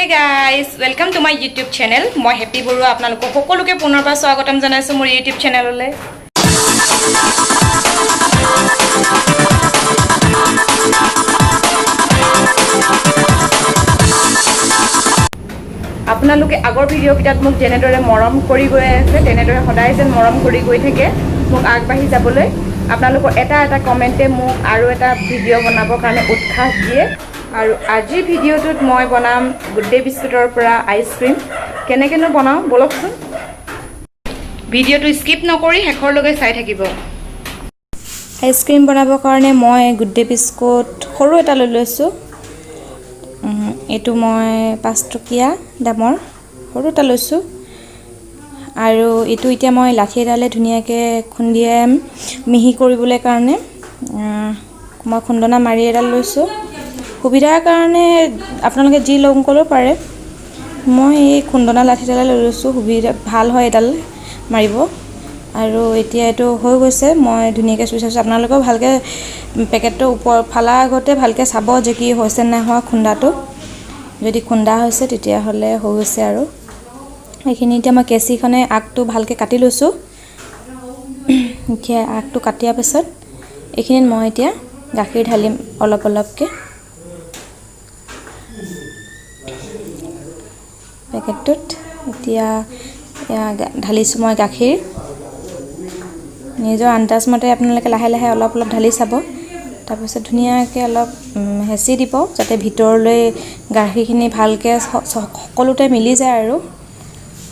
guys, welcome to my YouTube channel. মই happy Barua আপোনালোক সকলোকে পুনৰবাৰ স্বাগতম জনাইছো মোৰ YouTube চেনেললৈ। আপোনালোকে আগৰ ভিডিও কিটাত মোক জেনেদৰে মৰম কৰি গৈ আছে তেনেদৰে সদায় যেন মৰম কৰি গৈ থাকে মোক আগবাঢ়ি যাবলৈ আপোনালোকৰ এটা কমেন্টে মোক আৰু এটা ভিডিও বনাবৰ কাৰণে উৎসাহ দিয়ে। আৰু আজি ভিডিওটোত মই বনাম গুড ডে বিস্কুটৰ পৰা আইসক্ৰীম কেনেকেনো বনাও বলকচোন ভিডিওটো স্কিপ নকৰি শেষৰলৈকে চাই থাকিব। আইসক্ৰীম বনাবৰ কাৰণে মই গুড ডে বিস্কুট সৰু এটা লৈ লৈছো। এটো মই 5 টকীয়া দামৰ সৰু এটা লৈছো আৰু এটো এতিয়া মই লাঠি এডালে ধুনিয়াকে খুন্দিয়াম মিহি কৰিবলৈ কাৰণে মই খুন্দনা মাৰি এডাল লৈছো। সুবিধাৰ কাৰণে আপোনালোকে যি লং কলো পাৰে মই এই খুন্দনা লাঠিডাল লৈ লৈছো সুবিধা ভাল হয় এডাল মাৰিব। আৰু এতিয়া এটো হৈ গৈছে মই ধুনিয়াকে চুইছো আপোনালোকেও ভালকে পেকেটটো ওপৰ ফালা আগতে ভালকে চাব যে কি হৈছে না হোৱা খুন্দাটো যদি খুন্দা হৈছে তেতিয়া হলে হৈ গৈছে। আৰু এইখিনি এতিয়া মই কেচিখনে আগটো ভালকে কাটি লৈছো। এতিয়া আগটো কাটিয়া পিছত এইখিনিত মই এতিয়া গাখীৰ ঢালিম অলপকে পেকেটটোত। এতিয়া ঢালিছো মই গাখীৰ নিজৰ আন্দাজ মতে আপোনালোকে লাহে লাহে অলপ ঢালি চাব। তাৰপিছত ধুনিয়াকে অলপ হেচি দিব যাতে ভিতৰলৈ গাখীৰখিনি ভালকে সকলোতে মিলি যায় আৰু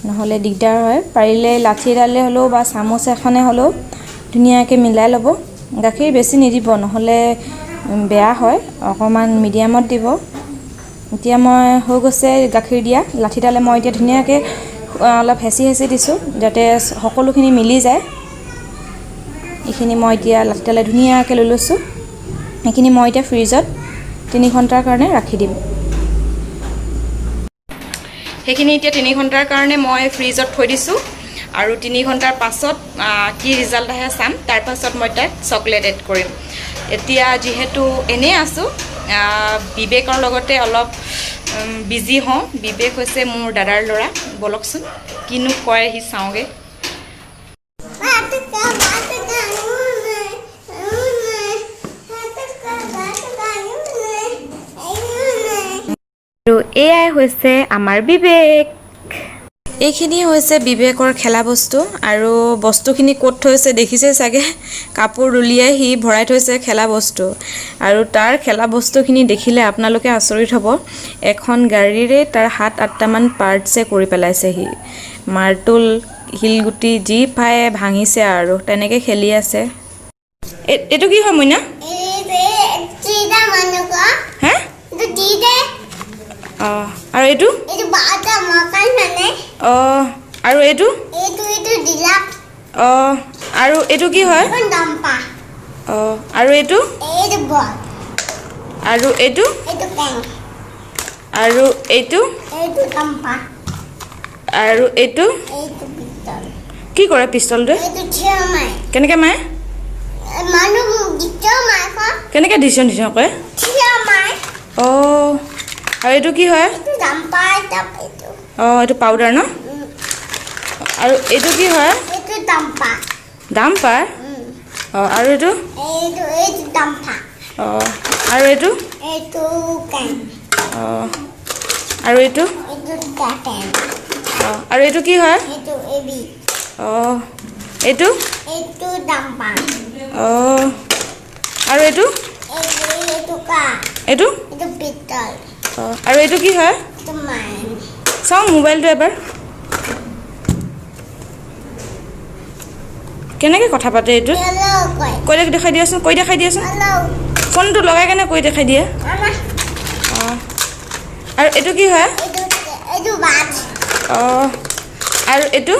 নহলে দিগদাৰ হয়। পাৰিলে লাঠি এডালে হলেও বা চামুচ এখনে হলেও ধুনিয়াকে মিলাই লব। গাখীৰ বেছি নিদিব নহলে বেয়া হয় অকমান মিডিয়ামত দিব। এতিয়া মই হৈ গৈছে গাখীৰ দিয়া লাঠিডালে মই এতিয়া ধুনিয়াকে অলপ হেচি দিছো যাতে সকলোখিনি মিলি যায়। এইখিনি মই এতিয়া লাঠিডালে ধুনিয়াকে লৈ লৈছো। এইখিনি মই এতিয়া ফ্ৰিজত 3 ঘণ্টাৰ কাৰণে ৰাখি দিম। সেইখিনি এতিয়া 3 ঘণ্টাৰ কাৰণে মই ফ্ৰিজত থৈ দিছো আৰু 3 ঘণ্টাৰ পাছত কি ৰিজাল্ট আহে চাম। তাৰ পাছত মই তাত চকলেট এড কৰিম। এতিয়া যেহেতু এনে আছো বিবেকৰ লগতে অলপ বিজি হওঁ। বিবেক হৈছে মোৰ দাদাৰ ল'ৰা বলকচোন কিনো কয় হি চাওগে। আৰু এয়াই হৈছে আমাৰ বিবেক। এইখিনি হৈছে বিবেকৰ খেলা বস্তু আৰু বস্তুখিনি ক'ত থৈছে দেখিছে চাগে কাপোৰ উলিয়াই হি ভৰাই থৈছে খেলা বস্তু। আৰু তাৰ খেলা বস্তুখিনি দেখিলে আপোনালোকে আচৰিত হ'ব। এখন গাড়ীৰে তাৰ 7-8টা মান পাৰ্টছে কৰি পেলাইছে হি মাৰ্তুল হিলগুটি যি পায় ভাঙিছে আৰু তেনেকে খেলি আছে। এটো কি হয় মইনা হে আৰু এটো আৰু এটো আৰু এটো কি হয় আৰু এটো আৰু এটো আৰু এটো আৰু এটো কি কৰে পিস্তলটো কেনেকে মাৰে কেনেকে দিছন কৰে আৰু এটো কি হয় এটো পাউডাৰ ন আৰু এটো কি হয় ডাম্পাৰ আৰু এটো আৰু এটো আৰু এটো আৰু এটো কি হয় এটো আৰু এটো এটো আৰু এটো কি হয় চাও মোবাইলটো এবাৰ কেনেকে কথা পাতে এটো কৈ দেখাই দিয়াচোন ফোনটো লগাই কেনে কৈ দেখাই দিয়া। আৰু এটো কি হয় আৰু এটো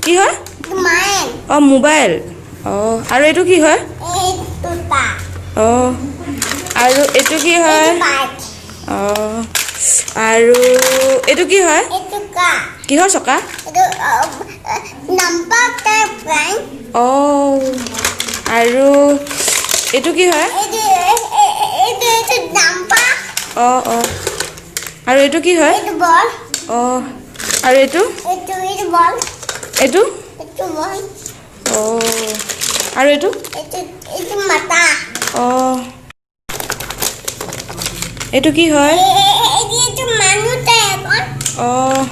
কি হয় মোবাইল আৰু এটো কি হয় আৰু এটো কি হয় আৰু এটো কি হয় কিহৰ চকা আৰু এটো কি হয় আৰু এইটো কি হয় এইটো বল অঁ আৰু এইটো এইটো বল এইটো এইটো বল অঁ আৰু এইটো এইটো মাতা অঁ এইটো কি হয় এইটো মানুহ এখন অঁ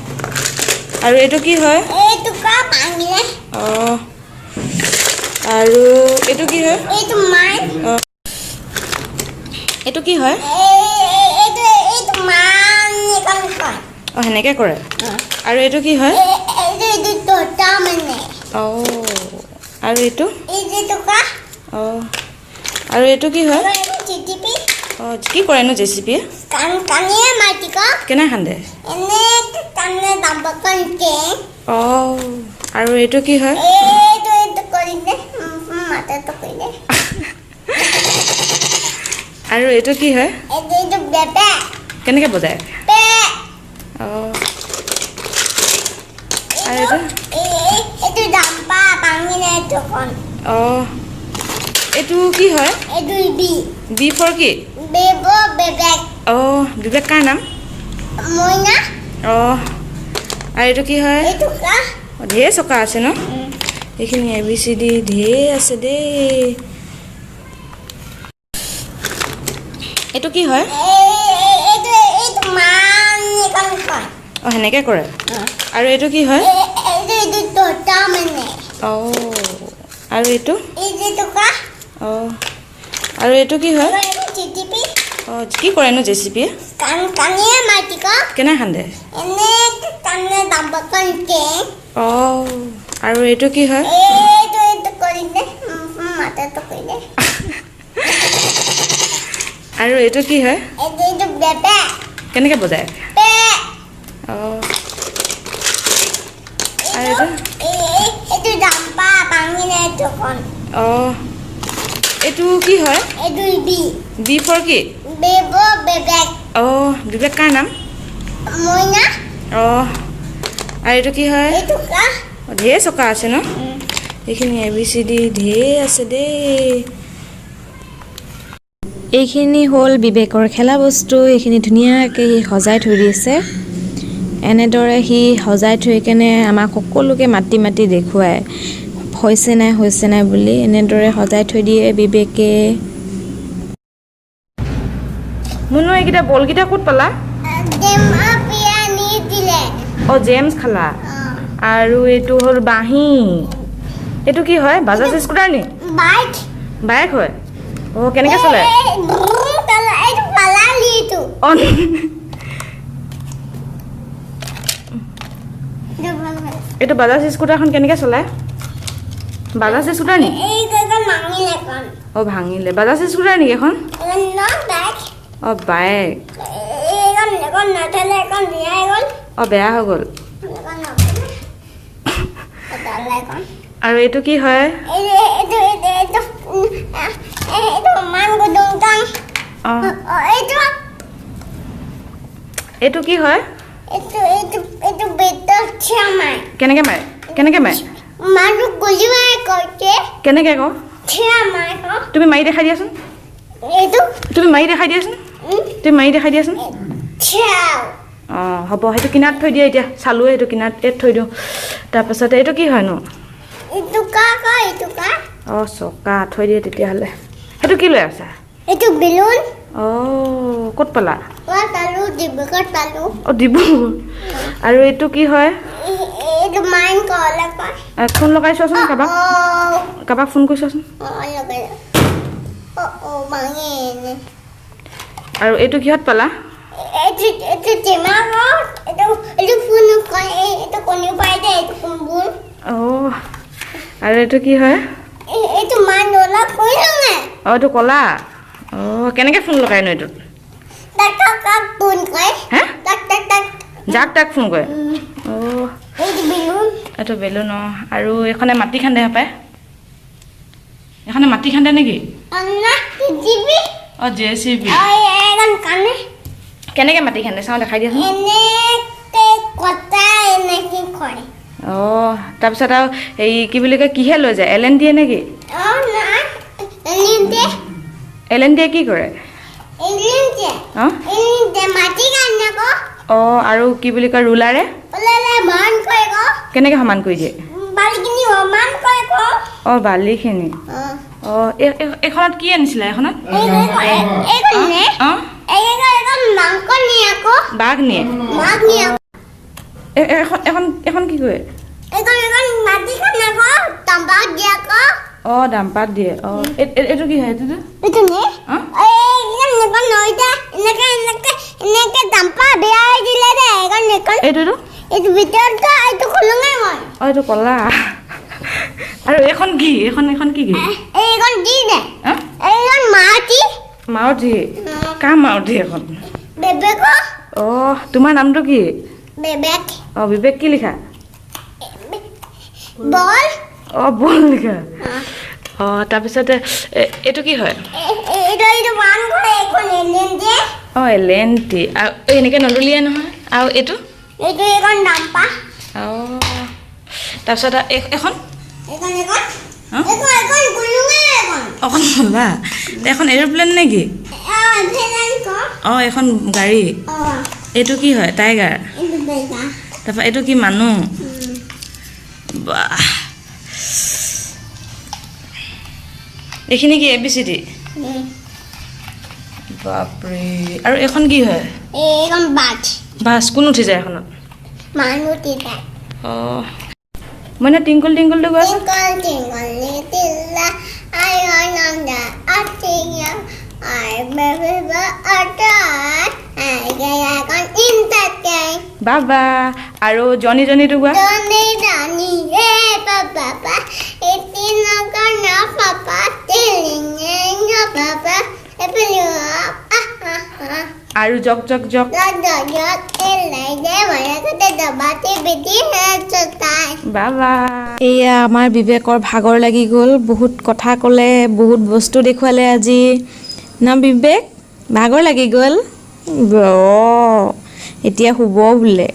আৰু এইটো কি হয় এইটো কা ভাঙিলে অঁ আৰু এইটো কি হয় এইটো মান অঁ এইটো কি হয় এইটো মান এখন কয় অঁ সেনেকৈ কৰে আৰু এইটো কি হয় এইটো দুটা মানে অঁ আৰু এইটো এইটো কা অঁ আৰু এইটো কি হয় চিটিপি অঁ কি কৰেনো জেচিপিয়ে কানিয়ে মাটি কা কেনে খান্দে এনে কানে দাম্পকন কে অঁ আৰু এইটো কি হয় এইটো কৰিলে মাথাটো কৰিলে আৰু এইটো কি হয় এইটো বেবে কেনেকৈ বজায় পে অঁ আৰু এইটো এইটো দাম্পা ভাঙিলে এইটো খন অঁ এইটো কি হয় এইটো বি বি ফৰ কি বেব বেবেক অঁ বিবেক কাৰ নাম মইনা অঁ আৰু এইটো কি হয় এইটো কা ঢেৰ চকা আছে ন এইখিনি ABCD ঢেৰ আছে দেই এইটো কি হয় এইটো মান এখন কয় অঁ সেনেকৈ কৰে আৰু এইটো কি হয় এইটো দুটা মানে অঁ আৰু এইটো এইটো কা অঁ আৰু এইটো কি হয় চিটিপি অঁ কি কৰেনো জেচিপিয়ে কানিয়ে মাটি কা কেনে খান্দে এনে কানে দাম্পকন কে অঁ আৰু এইটো কি হয় এইটো কৰিলে মাথাটো কৰিলে আৰু এইটো কি হয় এইটো বেবে কেনেকৈ বজায় পে অঁ আৰু এইটো এইটো দাম্পা ভাঙিলে এইটো খন অঁ এইটো কি হয় এইটো বি বি ফৰ কি বেব বেবেক অঁ বিবেক কাৰ নাম মইনা অঁ আৰু এইটো কি হয় এইটো কা ঢেৰ চকা আছে ন এইখিনি ABCD ঢেৰ আছে দেই এইখিনি হ'ল বিবেকৰ খেলা বস্তু এইখিনি ধুনীয়াকৈ সি সজাই থৈ দিছে এনেদৰে সি সজাই থৈ কেনে আমাক সকলোকে মাতি মাতি দেখুৱায় হৈছে নাই বুলি এনেদৰে সজাই থৈ দিয়ে বিবেকে মুনু এইকেইটা বলকেইটা ক'ত পালা দেমা পিয়ানি দিলে অঁ জেমছ খালা আৰু এইটো হ'ল বাঁহী এইটো কি হয় বাজাজ স্কুটাৰ নি বাইক বাইক হয় অঁ কেনেকৈ চলে এইটো পালালি এইটো অঁ এইটো বাজাজ স্কুটাৰখন কেনেকৈ চলায় বাজাজ স্কুটাৰ নি এইটো মাঙিলে এখন অঁ ভাঙিলে বাজাজ স্কুটাৰ নেকি এখন বাইক অঁ বাইক এখন নাথালে এখন বিয়া গ'ল অঁ বেয়া হৈ গ'ল এখন নকলে এখন আৰু এইটো কি হয় এইটো মান গুদুং কাং অঁ এইটো এইটো কি হয় এইটো বেটৰ থিয়ামাই কেনেকৈ মাৰে মানুহ গলিমাই কৈছে কেনেকৈ আকৌ থিয়ামাই তুমি মাৰি দেখাই দিয়াচোন এইটো তুমি মাৰি দেখাই দিয়াচোন থিয়াও অঁ হ'ব সেইটো কিনাৰত থৈ দিয়া এতিয়া চালোৱে সেইটো কিনাৰত থৈ দিওঁ তাৰপাছতে এইটো কি হয়নো এইটো কা এইটো কা অঁ চকা থৈ দিয়ে তেতিয়াহ'লে সেইটো কি লৈ আছা এইটো বেলুন অঁ ক'ত পালা পালো ডিব্ৰুগড়ত পালো অঁ ডিব্ৰুগড় আৰু এইটো কি হয় এইটো মাইন কলে পায় ফোন লগাই চোৱাচোন কাৰোবাক ফোন কৰি চোৱাচোন লগাই মাঙে আৰু এইটো কিহত পালা এইটো টেমাৰত এইটো ফোন কয় এইটো কণী পাই দে এইটো কোনবোৰ অঁ আৰু এইটো কি হয় এইটো মান অলপ কৈ লঙে অঁ এইটো ক'লা অঁ কেনেকৈ ফোন লগাইনো এইটোত তাক ফোন কৰে হে তাক যাক ফোন কৰে অঁ এইটো বেলুন এইটো বেলুন অঁ আৰু এইখনে মাটি খান্দে হপায় এইখনে মাটি খান্দে নেকি অঁ JCB কেনেকৈ মাটি খান্দে চাওঁ দেখাই দিয়াচোন অঁ তাৰপিছত আৰু এই কি বুলি কয় কিহে লৈ যায় LN দিয়ে নেকি LN দিয়ে কি কৰে এলিনতে অঁ এলিনতে মাটি কান্না ক অঁ আৰু কি বুলি কয় ৰুলাৰে ওলালে মান কয় ক কেনেকৈ সমান কৰি দিয়ে বালিখিনি সমান কয় ক অঁ বালিখিনি অঁ এইখনত কি আনিছিলা এইখনত এইখনে অঁ এইখন মাংস নিয়ে আকৌ বাঘ নিয়ে মাছ নিয়ে এখন কি কয় এইখন মাটি কান্না ক তম্বাক দিয়ে আকৌ অঁ দামপাত দিয়ে অঁ এইটো কি হয় এইটো এইখনে এইখন নইটা এনেকে দাম্পা বেয়া হৈ দিলে দে এইটো এইটো ভিতৰত এইটো খোলোঙে মই অঁ এইটো কলা আৰু এইখন কি এইখন কি এইখন দি দে অঁ এইখন মাটি মাৰুতি কাৰ মাৰুতি এখন বেবেক অঁ তোমাৰ নামটো কি বেবেক অঁ বিবেক কি লিখা বল অঁ বল লিখা অঁ তাৰপিছতে এইটো কি হয় এইটো মান কৰে এইখন এলিয়েন যে অঁ এলেণ্টি আৰু এনেকৈ নদলিয়াই নহয় আৰু এইটো এইখন দাম্পা অঁ তাৰপিছত এখন খোলোঙে অকণ নলা এখন এৰোপ্লেন নে কি অঁ এখন গাড়ী এইটো কি হয় টাইগাৰ তাৰপৰা এইটো কি মানুহ বাহ এইখিনি কি ABCD বাপৰে আৰু এখন কি হয় এইখন বাট বাছ কোন উঠি যায় এখনত মানুহ তিতা অঁ মই নে টিংকল টিংকলটো গৈ আছোঁ tinkle tinkle I on the artinya I remember a time I got in that game বাবা আৰু জনীটো গোৱা Dani hey papa it's not gonna papa telling you papa you up আৰু জক জক জক বাবা এয়া আমাৰ বিবেকৰ ভাগৰ লাগি গ'ল বহুত কথা ক'লে বহুত বস্তু দেখুৱালে আজি না বিবেক ভাগৰ লাগি গ'ল এতিয়া শুব বোলে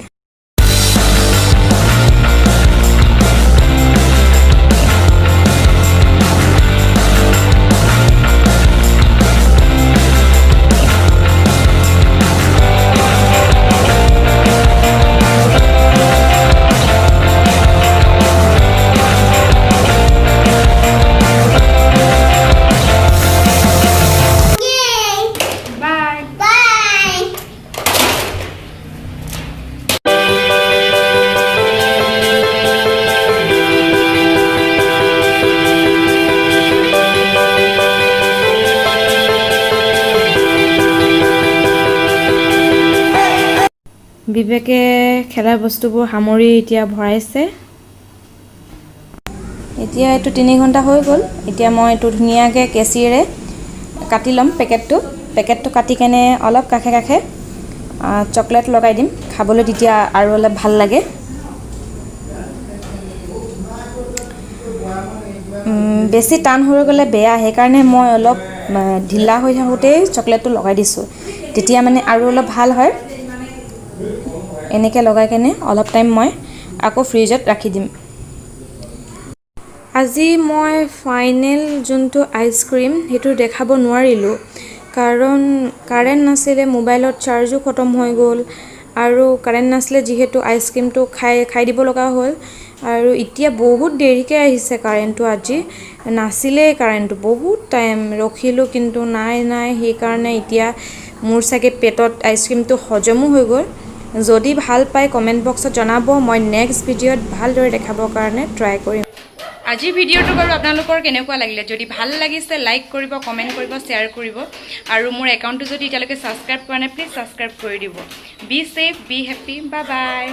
বিবেকে খেলাৰ বস্তুবোৰ সামৰি এতিয়া ভৰাইছে এতিয়া এইটো 3 ঘণ্টা হৈ গ'ল এতিয়া মই এইটো ধুনীয়াকৈ কেঁচিৰে কাটি ল'ম পেকেটটো কাটি কেনে অলপ কাষে কাষে চকলেট লগাই দিম খাবলৈ তেতিয়া আৰু অলপ ভাল লাগে বেছি টান হৈ গ'লে বেয়া সেইকাৰণে মই অলপ ঢিলা হৈ থাকোঁতেই চকলেটটো লগাই দিছোঁ তেতিয়া মানে আৰু অলপ ভাল হয় এনেকৈ লগাই কেনে অলপ টাইম মই আকৌ ফ্ৰিজত ৰাখি দিম আজি মই ফাইনেল যোনটো আইচক্ৰীম সেইটো দেখাব নোৱাৰিলোঁ কাৰণ কাৰেণ্ট নাছিলে মোবাইলত চাৰ্জো খতম হৈ গ'ল আৰু কাৰেণ্ট নাছিলে যিহেতু আইচক্ৰীমটো খাই দিব লগা হ'ল আৰু এতিয়া বহুত দেৰিকৈ আহিছে কাৰেণ্টটো আজি নাছিলেই কাৰেণ্টটো বহুত টাইম ৰখিলোঁ কিন্তু নাই সেইকাৰণে এতিয়া মোৰ চাগে পেটত আইচক্ৰীমটো হজমো হৈ গ'ল যদি ভাল পায় কমেণ্ট বক্সত জনাব মই নেক্সট ভিডিঅ'ত ভালদৰে দেখাবৰ কাৰণে ট্ৰাই কৰিম আজিৰ ভিডিঅ'টো বাৰু আপোনালোকৰ কেনেকুৱা লাগিলে যদি ভাল লাগিছে লাইক কৰিব কমেণ্ট কৰিব শ্বেয়াৰ কৰিব আৰু মোৰ একাউণ্টটো যদি এতিয়ালৈকে ছাবস্ক্ৰাইব কৰা নাই প্লিজ ছাবস্ক্ৰাইব কৰি দিব be safe be happy bye by